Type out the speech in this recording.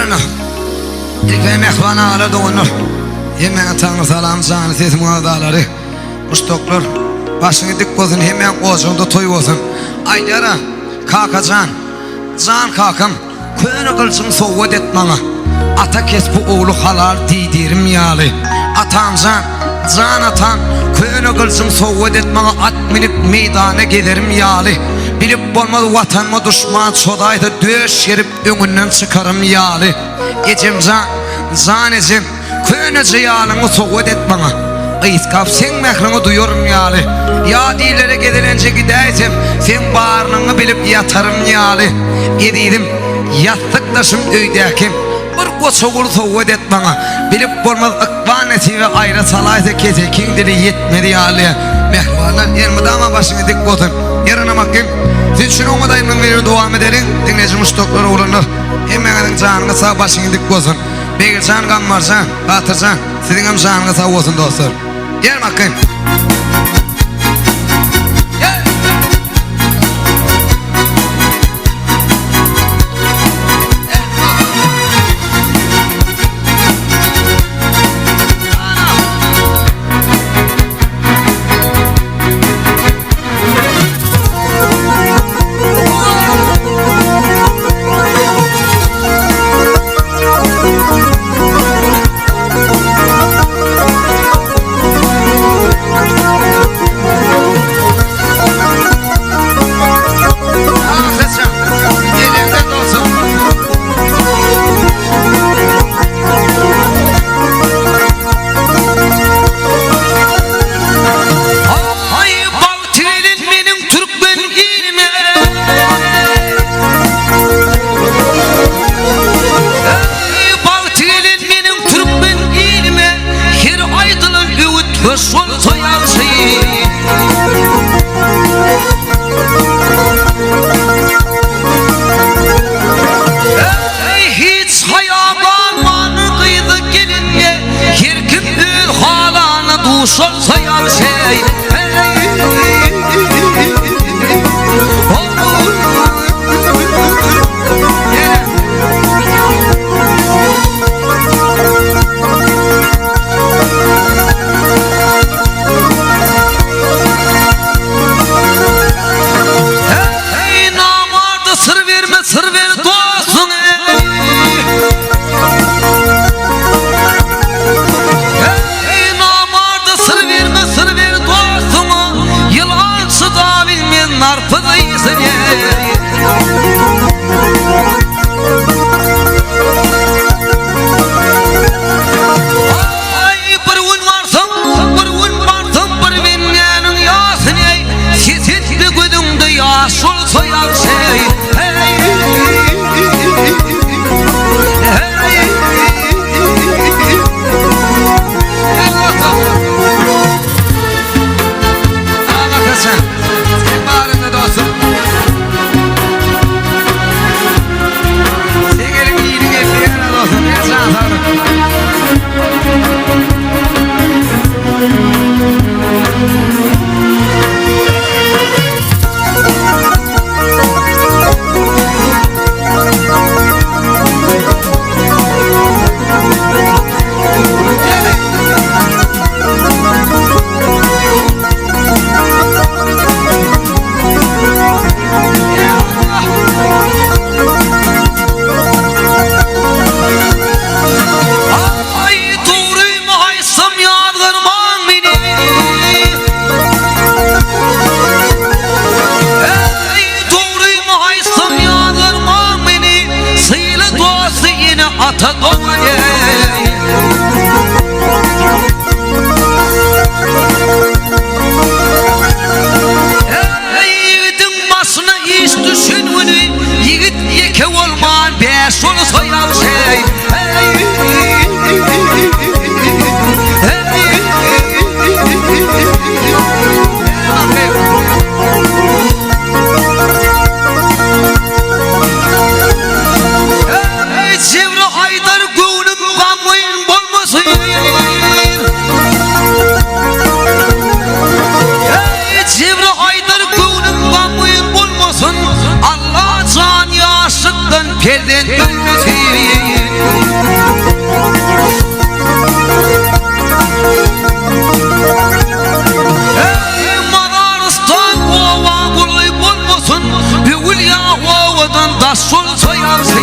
Yarına İlk mehvan ağlar doğunur. Hemen Tanrı salam canı sesim ağdaları. Uştoklar başını dik olsun, hemen koğuşunda toy olsun. Aylara kakacan can kakam köyünü kılsın soğuk etmana. Ata kes bu oğlu halar diydirim yali. Atan can atan köyünü kılsın soğuk etmana. At minip meydana gelirim yali. Bilip olmadı vatanma düşman çodaydı, döş yerip önünden çıkarım yali. Ecim can ecim köyüne ciyalını soğuk et bana. Iskap sen mehrini duyuyorum yali. Ya dillere gidilince gideysem sen bağırını bilip yatarım yali. Ediydim yattıklaşım öydekim bir koçoğul soğuk et bana. Bilip olmaz ıkvanesi ve ayrı salaysa kese kindiri yetmedi yali. Mehvanlar yermedi ama başını dik olsun. Yarına bakayım. Siz şunu omadayımın veriyor devam edelim. Dinleyicim uştokları uğranır. Hemen canına sağ başını dik olsun. Begir can kanmarcan, batırcan. Sizin hem canına sağ olsun dostlar. Gel bakayım. Sol sayar şey hey namarda sır verme sır ver dostum. Narpıdayısın ay bir gün varsın bir binnenin yasın ey. Sesitli güdümde yaş olsa yavşey. Ata doğaya yiğidin başına iş düşününü yiğit yeke olman beş onu soyan şey. ovadan da sol soyalsın.